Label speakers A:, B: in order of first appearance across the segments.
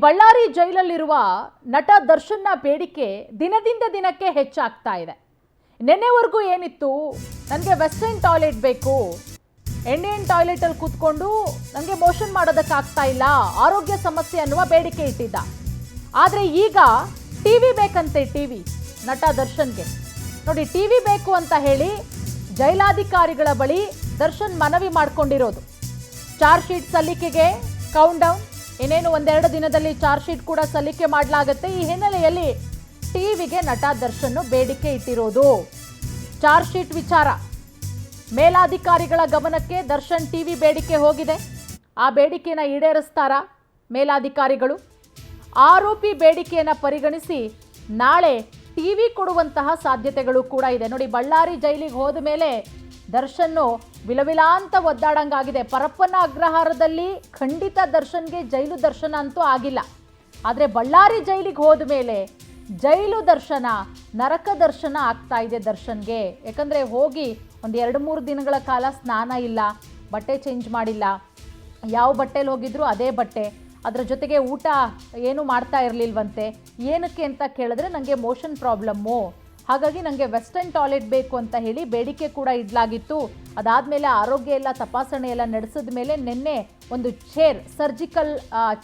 A: ಬಳ್ಳಾರಿ ಜೈಲಲ್ಲಿರುವ ನಟ ದರ್ಶನ್ನ ಬೇಡಿಕೆ ದಿನದಿಂದ ದಿನಕ್ಕೆ ಹೆಚ್ಚಾಗ್ತಾ ಇದೆ. ನಿನ್ನೆವರೆಗೂ ಏನಿತ್ತು, ನನಗೆ ವೆಸ್ಟರ್ನ್ ಟಾಯ್ಲೆಟ್ ಬೇಕು, ಇಂಡಿಯನ್ ಟಾಯ್ಲೆಟ್ ಅಲ್ಲಿ ಕೂತ್ಕೊಂಡು ನನಗೆ ಮೋಷನ್ ಮಾಡೋದಕ್ಕಾಗ್ತಾ ಇಲ್ಲ, ಆರೋಗ್ಯ ಸಮಸ್ಯೆ ಅನ್ನುವ ಬೇಡಿಕೆ ಇಟ್ಟಿದ್ದ. ಆದರೆ ಈಗ ಟಿವಿ ಬೇಕಂತೆ. ಟಿವಿ ನಟ ದರ್ಶನ್ಗೆ ನೋಡಿ, ಟಿವಿ ಬೇಕು ಅಂತ ಹೇಳಿ ಜೈಲಾಧಿಕಾರಿಗಳ ಬಳಿ ದರ್ಶನ್ ಮನವಿ ಮಾಡಿಕೊಂಡಿರೋದು. ಚಾರ್ಜ್ ಶೀಟ್ ಸಲ್ಲಿಕೆಗೆ ಕೌಂಟ್ ಡೌನ್, ಇನ್ನೇನು ಒಂದೆರಡು ದಿನದಲ್ಲಿ ಚಾರ್ಜ್ ಶೀಟ್ ಕೂಡ ಸಲ್ಲಿಕೆ ಮಾಡಲಾಗುತ್ತೆ. ಈ ಹಿನ್ನೆಲೆಯಲ್ಲಿ ಟಿವಿಗೆ ನಟ ದರ್ಶನ್ ಬೇಡಿಕೆ ಇಟ್ಟಿರೋದು. ಚಾರ್ಜ್ ಶೀಟ್ ವಿಚಾರ ಮೇಲಾಧಿಕಾರಿಗಳ ಗಮನಕ್ಕೆ ದರ್ಶನ್ ಟಿವಿ ಬೇಡಿಕೆ ಹೋಗಿದೆ. ಆ ಬೇಡಿಕೆಯನ್ನು ಈಡೇರಿಸ್ತಾರಾ ಮೇಲಾಧಿಕಾರಿಗಳು? ಆರೋಪಿ ಬೇಡಿಕೆಯನ್ನು ಪರಿಗಣಿಸಿ ನಾಳೆ ಟಿವಿ ಕೊಡುವಂತಹ ಸಾಧ್ಯತೆಗಳು ಕೂಡ ಇದೆ. ನೋಡಿ, ಬಳ್ಳಾರಿ ಜೈಲಿಗೆ ಹೋದ ಮೇಲೆ ದರ್ಶನ್ನು ವಿಲವಿಲ ಅಂತ ಒದ್ದಾಡಂಗಾಗಿದೆ. ಪರಪ್ಪನ ಅಗ್ರಹಾರದಲ್ಲಿ ಖಂಡಿತ ದರ್ಶನ್ಗೆ ಜೈಲು ದರ್ಶನ ಅಂತೂ ಆಗಿಲ್ಲ. ಆದರೆ ಬಳ್ಳಾರಿ ಜೈಲಿಗೆ ಹೋದ ಮೇಲೆ ಜೈಲು ದರ್ಶನ, ನರಕ ದರ್ಶನ ಆಗ್ತಾ ಇದೆ ದರ್ಶನ್ಗೆ. ಯಾಕಂದರೆ ಹೋಗಿ ಒಂದು 2-3 ದಿನಗಳ ಕಾಲ ಸ್ನಾನ ಇಲ್ಲ, ಬಟ್ಟೆ ಚೇಂಜ್ ಮಾಡಿಲ್ಲ, ಯಾವ ಬಟ್ಟೆಲಿ ಹೋಗಿದ್ರು ಅದೇ ಬಟ್ಟೆ, ಅದರ ಜೊತೆಗೆ ಊಟ ಏನು ಮಾಡ್ತಾ ಇರಲಿಲ್ವಂತೆ. ಏನಕ್ಕೆ ಅಂತ ಕೇಳಿದ್ರೆ ನನಗೆ ಮೋಷನ್ ಪ್ರಾಬ್ಲಮ್ಮು, ಹಾಗಾಗಿ ನನಗೆ ವೆಸ್ಟರ್ನ್ ಟಾಯ್ಲೆಟ್ ಬೇಕು ಅಂತ ಹೇಳಿ ಬೇಡಿಕೆ ಕೂಡ ಇಡಲಾಗಿತ್ತು. ಅದಾದಮೇಲೆ ಆರೋಗ್ಯ ಎಲ್ಲ ತಪಾಸಣೆ ಎಲ್ಲ ನಡೆಸಿದ ಮೇಲೆ ನಿನ್ನೆ ಒಂದು ಸರ್ಜಿಕಲ್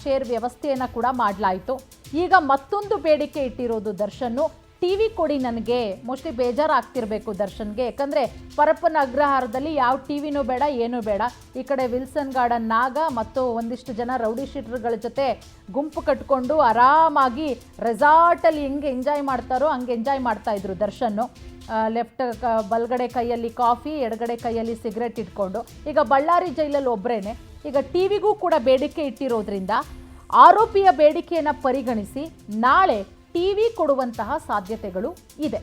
A: ಚೇರ್ ವ್ಯವಸ್ಥೆಯನ್ನು ಕೂಡ ಮಾಡಲಾಯಿತು. ಈಗ ಮತ್ತೊಂದು ಬೇಡಿಕೆ ಇಟ್ಟಿರೋದು ದರ್ಶನ್ನು, ಟಿವಿ ಕೊಡಿ ನನಗೆ. ಮೋಸ್ಟ್ಲಿ ಬೇಜಾರಾಗ್ತಿರ್ಬೇಕು ದರ್ಶನ್ಗೆ, ಯಾಕಂದರೆ ಪರಪ್ಪನ ಅಗ್ರಹಾರದಲ್ಲಿ ಯಾವ ಟಿವಿನೂ ಬೇಡ, ಏನೂ ಬೇಡ. ಈ ಕಡೆ ವಿಲ್ಸನ್ ಗಾರ್ಡನ್ ನಾಗ ಮತ್ತು ಒಂದಿಷ್ಟು ಜನ ರೌಡಿ ಶೀಟರ್ಗಳ ಜೊತೆ ಗುಂಪು ಕಟ್ಕೊಂಡು ಆರಾಮಾಗಿ ರೆಸಾರ್ಟಲ್ಲಿ ಹೆಂಗೆ ಎಂಜಾಯ್ ಮಾಡ್ತಾರೋ ಹಂಗೆ ಎಂಜಾಯ್ ಮಾಡ್ತಾಯಿದ್ರು ದರ್ಶನ್ನು. ಬಲಗಡೆ ಕೈಯಲ್ಲಿ ಕಾಫಿ, ಎಡಗಡೆ ಕೈಯಲ್ಲಿ ಸಿಗರೆಟ್ ಇಟ್ಕೊಂಡು. ಈಗ ಬಳ್ಳಾರಿ ಜೈಲಲ್ಲಿ ಒಬ್ಬರೇನೆ. ಈಗ ಟಿವಿಗೂ ಕೂಡ ಬೇಡಿಕೆ ಇಟ್ಟಿರೋದ್ರಿಂದ ಆರೋಪಿಯ ಬೇಡಿಕೆಯನ್ನು ಪರಿಗಣಿಸಿ ನಾಳೆ ಟಿವಿ ಕೊಡುವಂತಹ ಸಾಧ್ಯತೆಗಳು ಇದೆ.